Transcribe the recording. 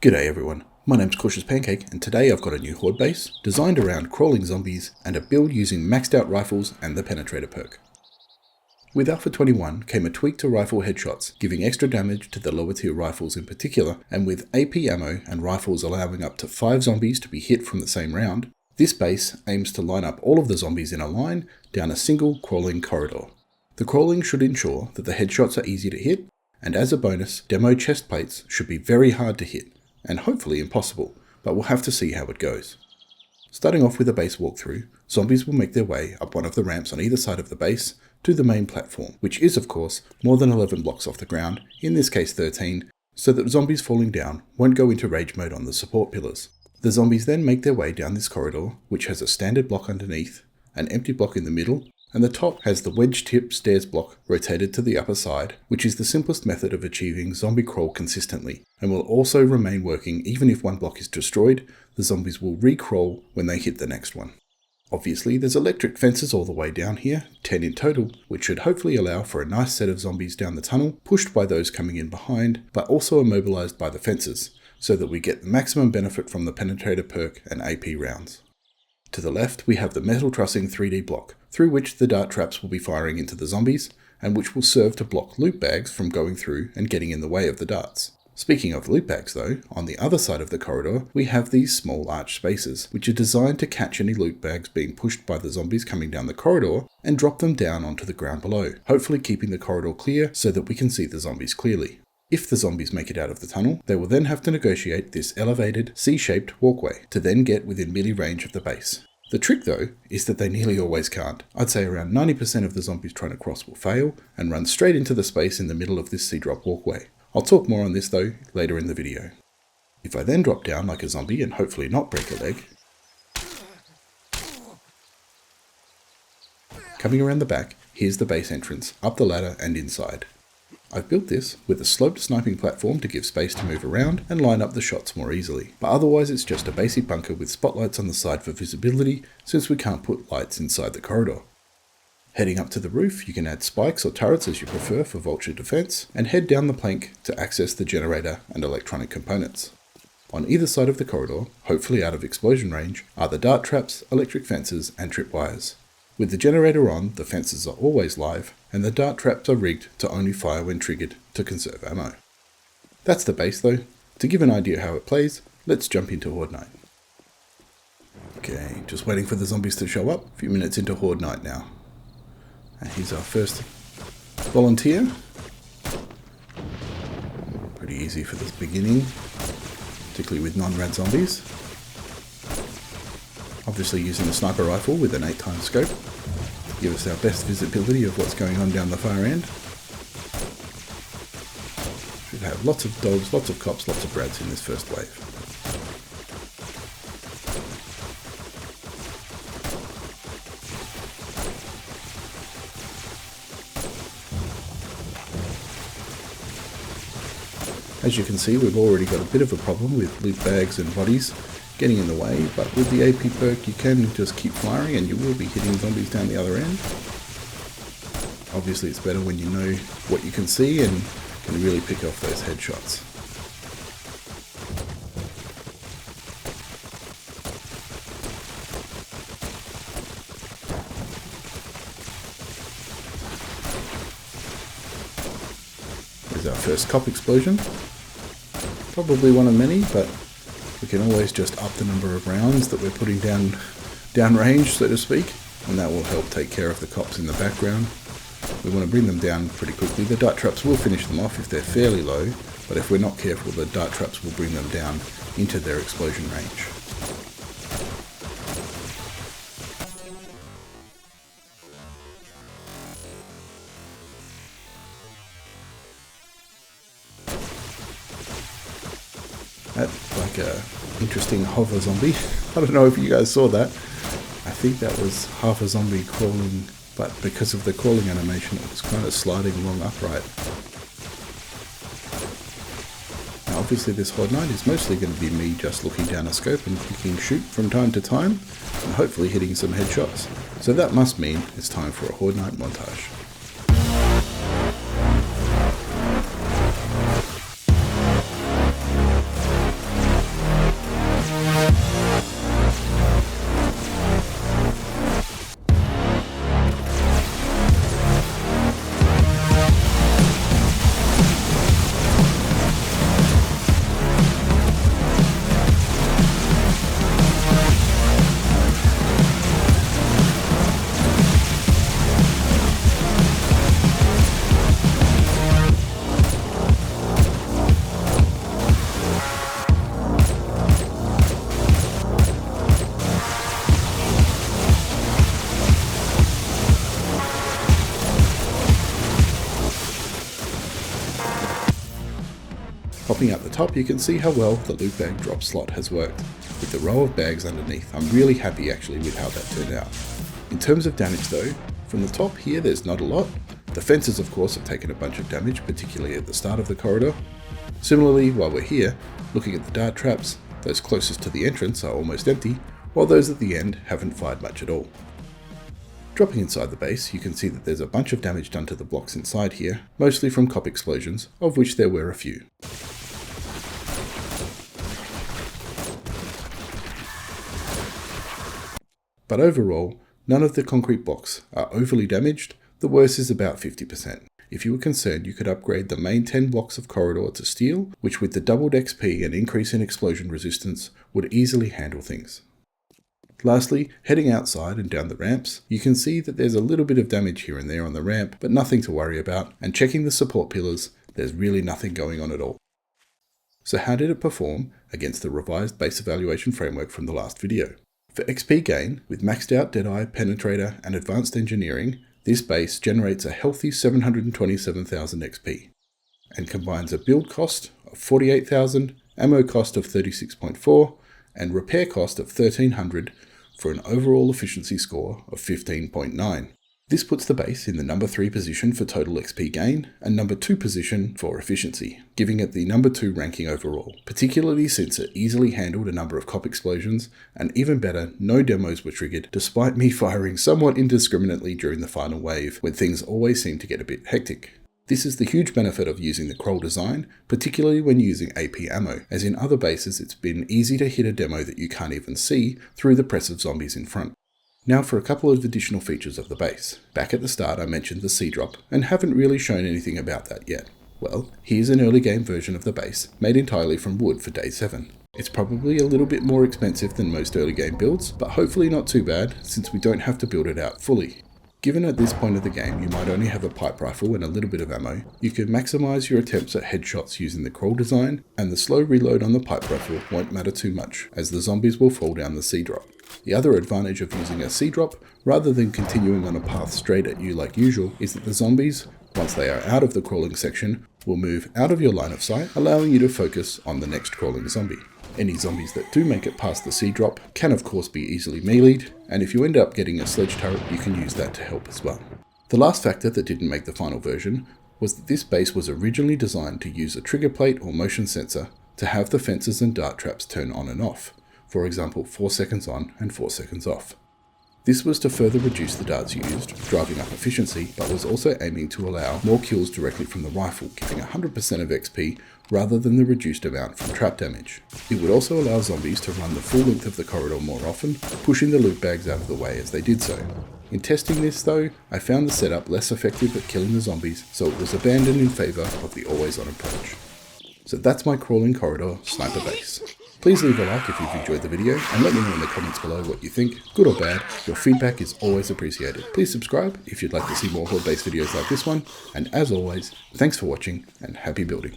G'day everyone, my name's Cautious Pancake and today I've got a new horde base designed around crawling zombies and a build using maxed out rifles and the penetrator perk. With Alpha 21 came a tweak to rifle headshots, giving extra damage to the lower tier rifles in particular, and with AP ammo and rifles allowing up to 5 zombies to be hit from the same round, this base aims to line up all of the zombies in a line down a single crawling corridor. The crawling should ensure that the headshots are easy to hit, and as a bonus, demo chest plates should be very hard to hit, and hopefully impossible, but we'll have to see how it goes. Starting off with a base walkthrough, zombies will make their way up one of the ramps on either side of the base to the main platform, which is of course more than 11 blocks off the ground, in this case 13, so that zombies falling down won't go into rage mode on the support pillars. The zombies then make their way down this corridor, which has a standard block underneath, an empty block in the middle, and the top has the wedge-tip stairs block rotated to the upper side, which is the simplest method of achieving zombie crawl consistently, and will also remain working even if one block is destroyed. The zombies will re-crawl when they hit the next one. Obviously there's electric fences all the way down here, 10 in total, which should hopefully allow for a nice set of zombies down the tunnel, pushed by those coming in behind, but also immobilized by the fences, so that we get the maximum benefit from the penetrator perk and AP rounds. To the left, we have the metal trussing 3D block, through which the dart traps will be firing into the zombies, and which will serve to block loot bags from going through and getting in the way of the darts. Speaking of loot bags though, on the other side of the corridor, we have these small arch spaces, which are designed to catch any loot bags being pushed by the zombies coming down the corridor and drop them down onto the ground below, hopefully keeping the corridor clear so that we can see the zombies clearly. If the zombies make it out of the tunnel, they will then have to negotiate this elevated, C-shaped walkway to then get within melee range of the base. The trick though, is that they nearly always can't. I'd say around 90% of the zombies trying to cross will fail, and run straight into the space in the middle of this C-drop walkway. I'll talk more on this though, later in the video. If I then drop down like a zombie and hopefully not break a leg, coming around the back, here's the base entrance, up the ladder and inside. I've built this with a sloped sniping platform to give space to move around and line up the shots more easily, but otherwise it's just a basic bunker with spotlights on the side for visibility since we can't put lights inside the corridor. Heading up to the roof, you can add spikes or turrets as you prefer for vulture defense, and head down the plank to access the generator and electronic components. On either side of the corridor, hopefully out of explosion range, are the dart traps, electric fences and tripwires. With the generator on, the fences are always live, and the dart traps are rigged to only fire when triggered to conserve ammo. That's the base though. To give an idea how it plays, let's jump into Horde Night. Okay, just waiting for the zombies to show up. A few minutes into Horde Night now. And here's our first volunteer. Pretty easy for the beginning, particularly with non-rad zombies. Obviously using a sniper rifle with an 8x scope to give us our best visibility of what's going on down the far end. Should have lots of dogs, lots of cops, lots of brads in this first wave. As you can see, we've already got a bit of a problem with loot bags and bodies getting in the way, but with the AP perk you can just keep firing and you will be hitting zombies down the other end. Obviously it's better when you know what you can see and can really pick off those headshots. Here's our first cop explosion. Probably one of many, but we can always just up the number of rounds that we're putting down range, so to speak, and that will help take care of the cops in the background. We want to bring them down pretty quickly. The dart traps will finish them off if they're fairly low, but if we're not careful, the dart traps will bring them down into their explosion range. That's like a interesting hover zombie. I don't know if you guys saw that. I think that was half a zombie crawling, but because of the crawling animation it was kind of sliding along upright. Now obviously this Horde Night is mostly going to be me just looking down a scope and clicking shoot from time to time, and hopefully hitting some headshots. So that must mean it's time for a Horde Night montage. Popping out the top, you can see how well the loot bag drop slot has worked. With the row of bags underneath, I'm really happy actually with how that turned out. In terms of damage though, from the top here there's not a lot. The fences of course have taken a bunch of damage, particularly at the start of the corridor. Similarly, while we're here, looking at the dart traps, those closest to the entrance are almost empty, while those at the end haven't fired much at all. Dropping inside the base, you can see that there's a bunch of damage done to the blocks inside here, mostly from cop explosions, of which there were a few. But overall, none of the concrete blocks are overly damaged, the worst is about 50%. If you were concerned, you could upgrade the main 10 blocks of corridor to steel, which with the doubled XP and increase in explosion resistance would easily handle things. Lastly, heading outside and down the ramps, you can see that there's a little bit of damage here and there on the ramp, but nothing to worry about, and checking the support pillars, there's really nothing going on at all. So how did it perform against the revised base evaluation framework from the last video? For XP gain, with maxed out Deadeye, Penetrator, and Advanced Engineering, this base generates a healthy 727,000 XP, and combines a build cost of 48,000, ammo cost of 36.4, and repair cost of 1,300 for an overall efficiency score of 15.9. This puts the base in the number 3 position for total XP gain and number 2 position for efficiency, giving it the number 2 ranking overall, particularly since it easily handled a number of cop explosions, and even better, no demos were triggered despite me firing somewhat indiscriminately during the final wave when things always seem to get a bit hectic. This is the huge benefit of using the Kroll design, particularly when using AP ammo, as in other bases it's been easy to hit a demo that you can't even see through the press of zombies in front. Now for a couple of additional features of the base. Back at the start I mentioned the sea drop, and haven't really shown anything about that yet. Well, here's an early game version of the base, made entirely from wood for day 7. It's probably a little bit more expensive than most early game builds, but hopefully not too bad, since we don't have to build it out fully. Given at this point of the game you might only have a pipe rifle and a little bit of ammo, you can maximise your attempts at headshots using the Kroll design, and the slow reload on the pipe rifle won't matter too much, as the zombies will fall down the sea drop. The other advantage of using a sea drop, rather than continuing on a path straight at you like usual, is that the zombies, once they are out of the crawling section, will move out of your line of sight, allowing you to focus on the next crawling zombie. Any zombies that do make it past the sea drop can of course be easily meleeed, and if you end up getting a sledge turret, you can use that to help as well. The last factor that didn't make the final version was that this base was originally designed to use a trigger plate or motion sensor to have the fences and dart traps turn on and off, for example 4 seconds on and 4 seconds off. This was to further reduce the darts used, driving up efficiency, but was also aiming to allow more kills directly from the rifle, giving 100% of XP rather than the reduced amount from trap damage. It would also allow zombies to run the full length of the corridor more often, pushing the loot bags out of the way as they did so. In testing this though, I found the setup less effective at killing the zombies, so it was abandoned in favour of the always on approach. So that's my crawling corridor sniper base. Please leave a like if you've enjoyed the video, and let me know in the comments below what you think, good or bad. Your feedback is always appreciated. Please subscribe if you'd like to see more horde-based videos like this one, and as always, thanks for watching and happy building.